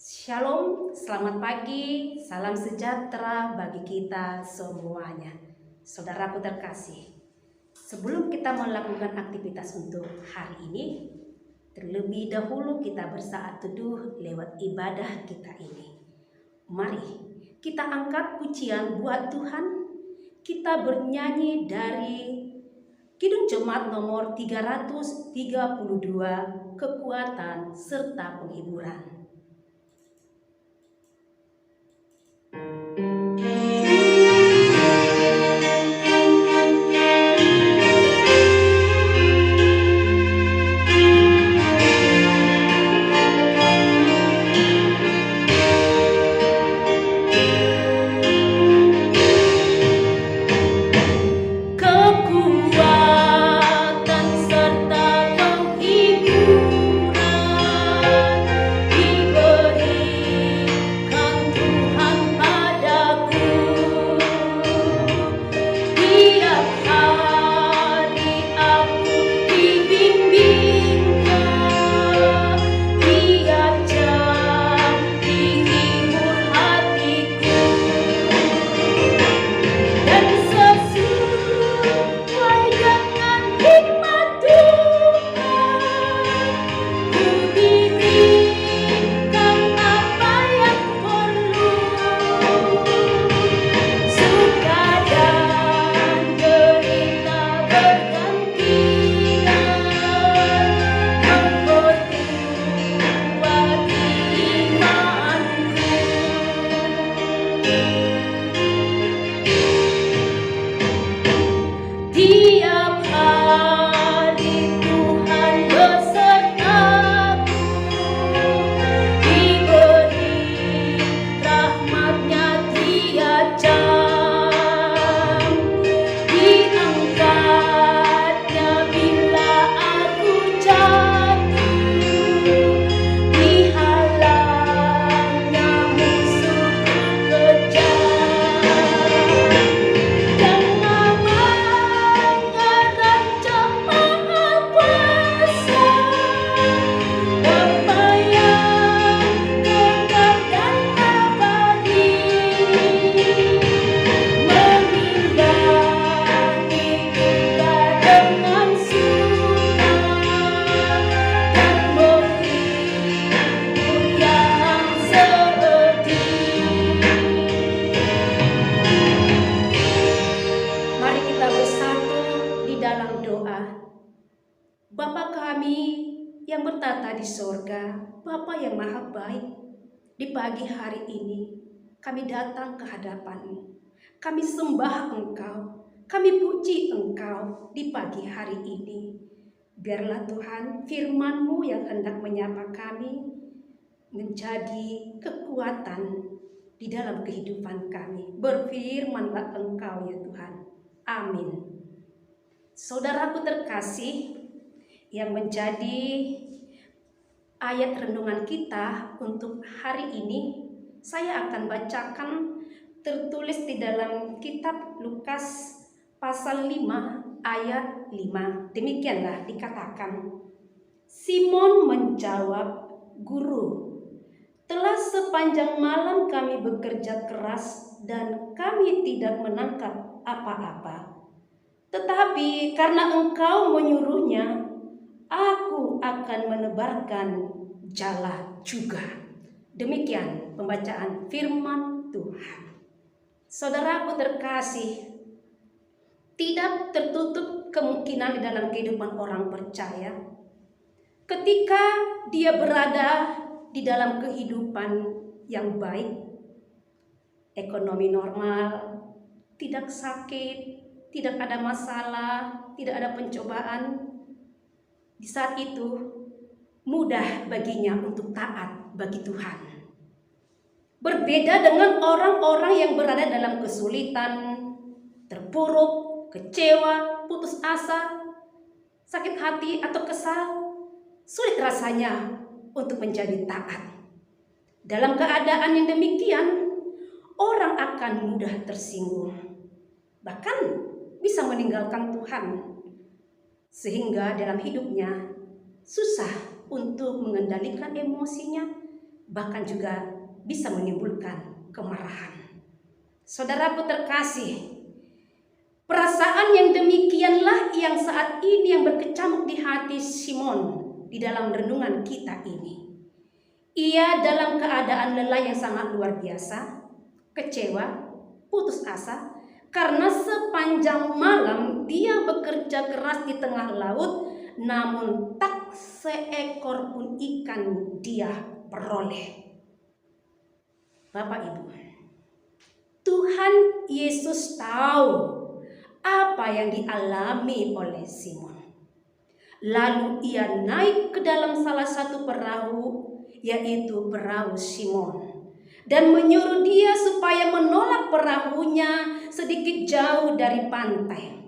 Shalom, selamat pagi, salam sejahtera bagi kita semuanya. Saudaraku terkasih, sebelum kita melakukan aktivitas untuk hari ini, terlebih dahulu kita bersaat teduh lewat ibadah kita ini. Mari kita angkat pujian buat Tuhan, kita bernyanyi dari Kidung Jemaat nomor 332, Kekuatan serta Penghiburan. Bapa kami yang bertata di sorga, Bapa yang maha baik, di pagi hari ini kami datang ke hadapan-Mu. Kami sembah Engkau, kami puji Engkau di pagi hari ini. Biarlah Tuhan firman-Mu yang hendak menyapa kami menjadi kekuatan di dalam kehidupan kami. Berfirmanlah Engkau ya Tuhan. Amin. Saudaraku terkasih, yang menjadi ayat renungan kita untuk hari ini, saya akan bacakan tertulis di dalam kitab Lukas pasal 5 ayat 5. Demikianlah dikatakan, Simon menjawab, Guru, telah sepanjang malam kami bekerja keras dan kami tidak menangkap apa-apa. Tetapi karena Engkau menyuruhnya, aku akan menebarkan jala juga. Demikian pembacaan firman Tuhan. Saudaraku terkasih, tidak tertutup kemungkinan di dalam kehidupan orang percaya ketika dia berada di dalam kehidupan yang baik, ekonomi normal, tidak sakit, tidak ada masalah, tidak ada pencobaan. Di saat itu mudah baginya untuk taat bagi Tuhan. Berbeda dengan orang-orang yang berada dalam kesulitan, terpuruk, kecewa, putus asa, sakit hati atau kesal, sulit rasanya untuk menjadi taat. Dalam keadaan yang demikian, orang akan mudah tersinggung, bahkan bisa meninggalkan Tuhan. Sehingga dalam hidupnya susah untuk mengendalikan emosinya bahkan juga bisa menimbulkan kemarahan. Saudaraku terkasih, perasaan yang demikianlah yang saat ini yang berkecamuk di hati Simon di dalam renungan kita ini. Ia dalam keadaan lelah yang sangat luar biasa, kecewa, putus asa, karena sepanjang malam dia bekerja keras di tengah laut, namun tak seekor pun ikan dia peroleh. Bapak Ibu, Tuhan Yesus tahu apa yang dialami oleh Simon. Lalu ia naik ke dalam salah satu perahu, yaitu perahu Simon, dan menyuruh dia supaya menolak perahunya sedikit jauh dari pantai.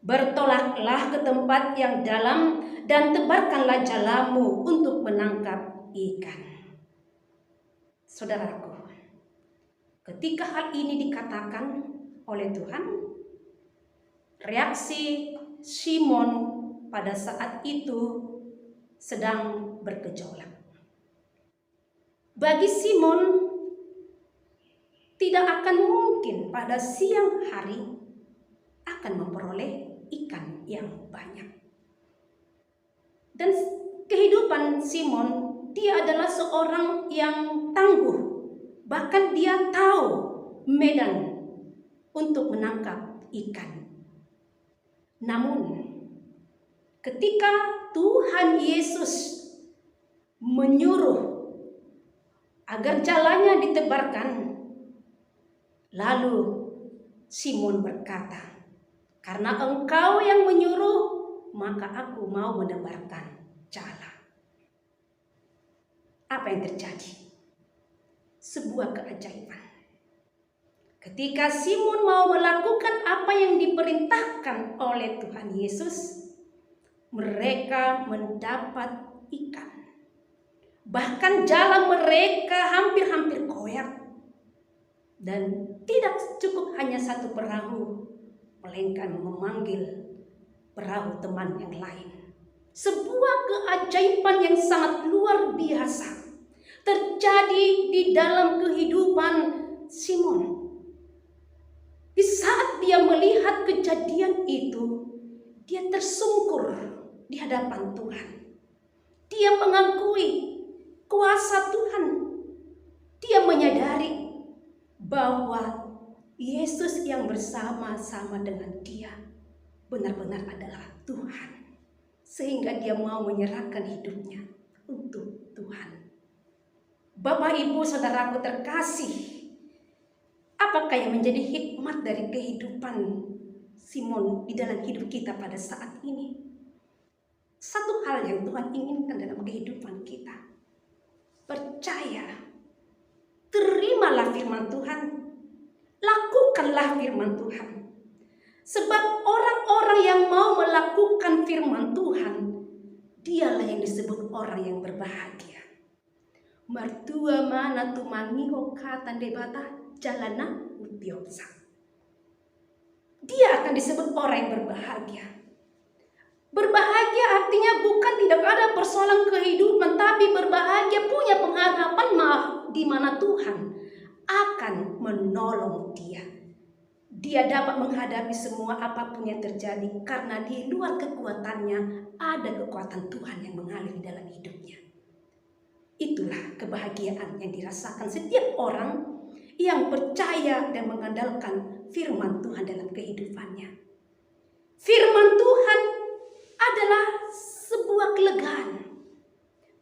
Bertolaklah ke tempat yang dalam dan tebarkanlah jalamu untuk menangkap ikan. Saudaraku, ketika hal ini dikatakan oleh Tuhan, reaksi Simon pada saat itu sedang bergejolak. Bagi Simon, tidak akan mungkin pada siang hari akan memperoleh ikan yang banyak. Dan kehidupan Simon, dia adalah seorang yang tangguh. Bahkan dia tahu medan untuk menangkap ikan. Namun, ketika Tuhan Yesus menyuruh agar jalannya ditebarkan, lalu Simon berkata, "Karena engkau yang menyuruh, maka aku mau menebarkan jala." Apa yang terjadi? Sebuah keajaiban. Ketika Simon mau melakukan apa yang diperintahkan oleh Tuhan Yesus, mereka mendapat ikan. Bahkan jala mereka hampir-hampir koyak. Dan tidak cukup hanya satu perahu, melainkan memanggil perahu teman yang lain. Sebuah keajaiban yang sangat luar biasa terjadi di dalam kehidupan Simon. Di saat dia melihat kejadian itu, dia tersungkur di hadapan Tuhan. Dia mengakui kuasa Tuhan. Dia menyadari bahwa Yesus yang bersama-sama dengan dia benar-benar adalah Tuhan. Sehingga dia mau menyerahkan hidupnya untuk Tuhan. Bapak, Ibu, saudaraku terkasih, apakah yang menjadi hikmat dari kehidupan Simon di dalam hidup kita pada saat ini? Satu hal yang Tuhan inginkan dalam kehidupan kita. Percaya, terimalah firman Tuhan, lakukanlah firman Tuhan. Sebab orang-orang yang mau melakukan firman Tuhan, dialah yang disebut orang yang berbahagia. Mertua mana tumangiho kata debata jalana upiopsa. Dia akan disebut orang yang berbahagia. Berbahagia artinya bukan tidak ada persoalan kehidupan, tapi berbahagia punya pengharapan di mana Tuhan akan menolong dia. Dia dapat menghadapi semua apapun yang terjadi karena di luar kekuatannya ada kekuatan Tuhan yang mengalir di dalam hidupnya. Itulah kebahagiaan yang dirasakan setiap orang yang percaya dan mengandalkan firman Tuhan dalam kehidupannya. Firman Tuhan adalah sebuah kelegaan.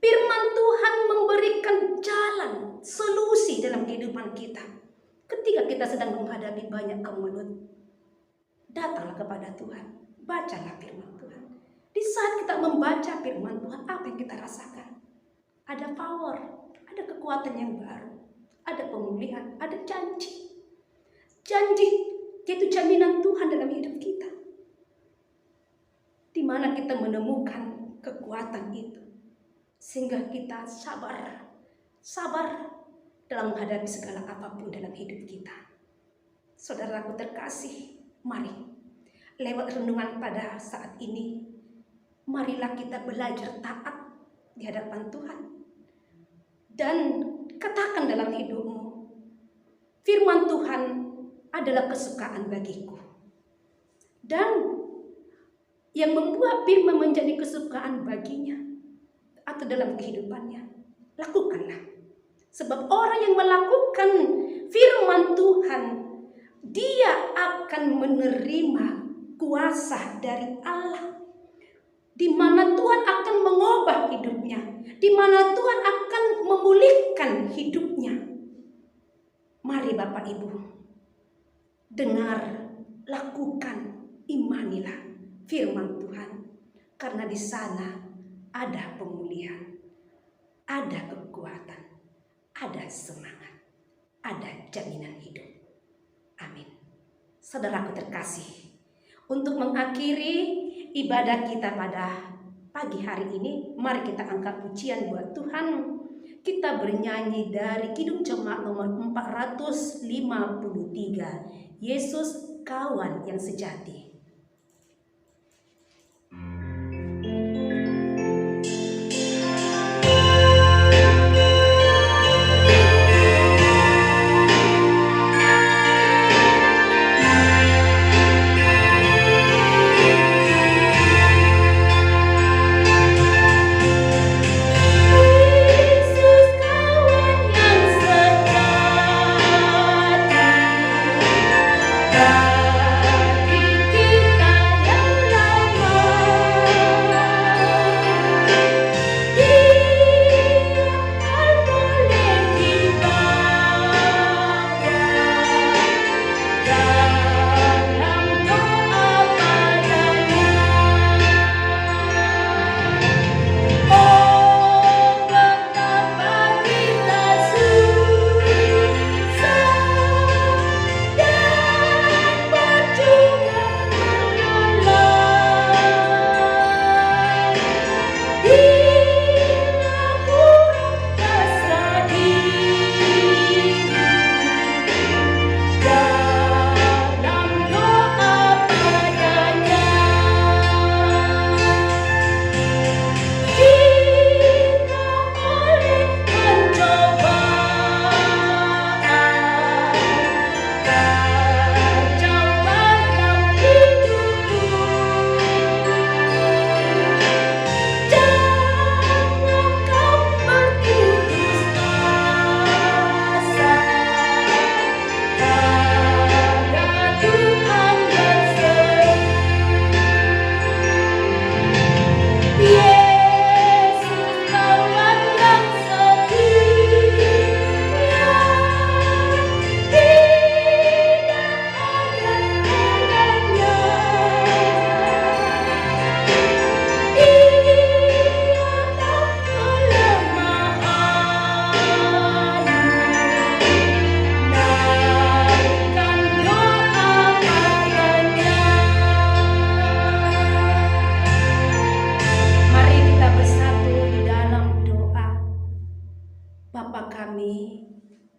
Firman Tuhan memberikan jalan, solusi dalam kehidupan kita. Ketika kita sedang menghadapi banyak kemelut, datanglah kepada Tuhan, bacalah firman Tuhan. Di saat kita membaca firman Tuhan, apa yang kita rasakan? Ada power, ada kekuatan yang baru, ada pemulihan, ada janji. Janji yaitu jaminan Tuhan dalam hidup kita. Di mana kita menemukan kekuatan itu, sehingga kita sabar dalam menghadapi segala apapun dalam hidup kita. Saudaraku terkasih, mari lewat renungan pada saat ini, marilah kita belajar taat di hadapan Tuhan. Dan katakan dalam hidupmu, firman Tuhan adalah kesukaan bagiku. Dan yang membuat firman menjadi kesukaan baginya atau dalam kehidupannya, lakukanlah. Sebab orang yang melakukan firman Tuhan, dia akan menerima kuasa dari Allah, di mana Tuhan akan mengubah hidupnya, di mana Tuhan akan memulihkan hidupnya. Mari Bapak Ibu, dengar, lakukan, imanilah firman Tuhan, karena di sana ada pemulihan, ada kekuatan, ada semangat, ada jaminan hidup. Amin. Saudaraku terkasih, untuk mengakhiri ibadah kita pada pagi hari ini, mari kita angkat pujian buat Tuhan. Kita bernyanyi dari Kidung Jemaat nomor 453, Yesus kawan yang sejati.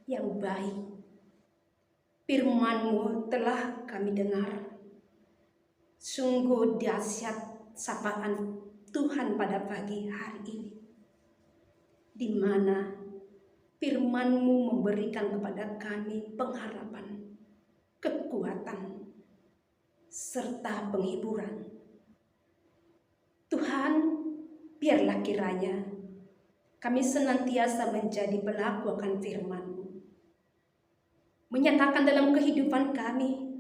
Yang baik, firman-Mu telah kami dengar. Sungguh dahsyat sapaan Tuhan pada pagi hari ini, di mana firman-Mu memberikan kepada kami pengharapan, kekuatan, serta penghiburan. Tuhan, biarlah kiranya kami senantiasa menjadi pelaku akan firman-Mu, menyatakan dalam kehidupan kami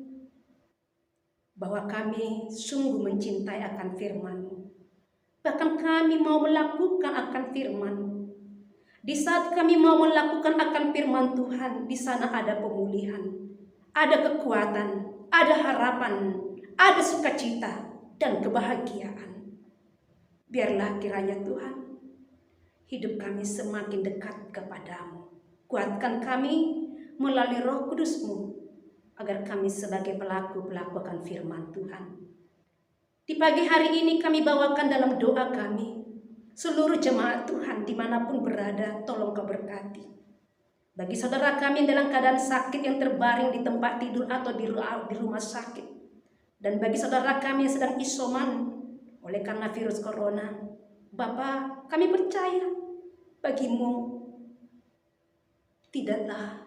bahwa kami sungguh mencintai akan firman-Mu. Bahkan kami mau melakukan akan firman-Mu. Di saat kami mau melakukan akan firman Tuhan, di sana ada pemulihan, ada kekuatan, ada harapan, ada sukacita dan kebahagiaan. Biarlah kiranya Tuhan, hidup kami semakin dekat kepadamu. Kuatkan kami melalui Roh Kudus-Mu, agar kami sebagai pelaku-pelaku akan firman Tuhan. Di pagi hari ini kami bawakan dalam doa kami, seluruh jemaat Tuhan dimanapun berada, tolong Kau berkati. Bagi saudara kami yang dalam keadaan sakit yang terbaring di tempat tidur atau di rumah sakit, dan bagi saudara kami yang sedang isoman oleh karena virus corona, Bapa, kami percaya Bagi-Mu tidaklah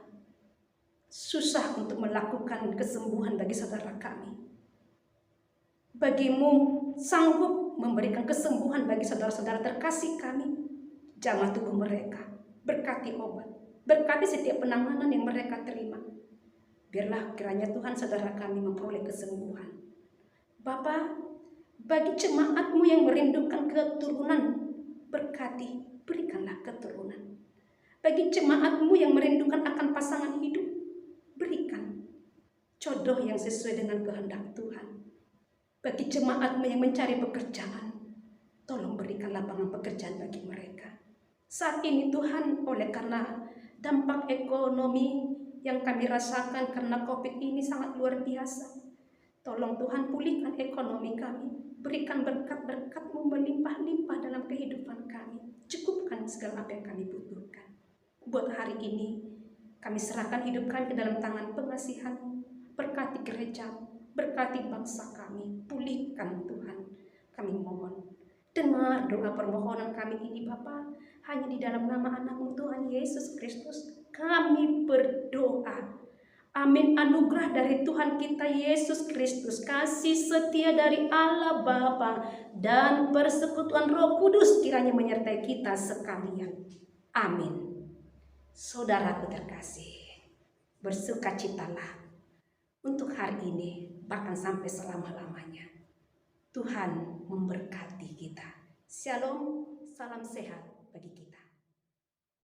susah untuk melakukan kesembuhan bagi saudara kami. Bagimu sanggup memberikan kesembuhan bagi saudara-saudara terkasih kami. Jamah tubuh mereka, berkati obat, berkati setiap penanganan yang mereka terima. Biarlah kiranya Tuhan saudara kami memperoleh kesembuhan. Bapa, bagi jemaat-Mu yang merindukan keturunan, berkati, berikanlah keturunan. Bagi jemaat-Mu yang merindukan akan pasangan hidup, berikan jodoh yang sesuai dengan kehendak Tuhan. Bagi jemaat-Mu yang mencari pekerjaan, tolong berikan lapangan pekerjaan bagi mereka. Saat ini Tuhan, oleh karena dampak ekonomi yang kami rasakan karena COVID ini sangat luar biasa, tolong Tuhan pulihkan ekonomi kami, berikan berkat-berkat-Mu melimpah-limpah dalam kehidupan kami, cukupkan segala apa yang kami butuhkan. Buat hari ini, kami serahkan hidup kami ke dalam tangan pengasihan. Berkati gereja, berkati bangsa kami, pulihkan Tuhan. Kami mohon, dengar doa permohonan kami ini Bapa, hanya di dalam nama anak-Mu Tuhan Yesus Kristus kami berdoa. Amin. Anugerah dari Tuhan kita Yesus Kristus, kasih setia dari Allah Bapa, dan persekutuan Roh Kudus kiranya menyertai kita sekalian. Amin. Saudaraku terkasih, bersukacitalah untuk hari ini, bahkan sampai selama-lamanya. Tuhan memberkati kita. Shalom, salam sehat bagi kita.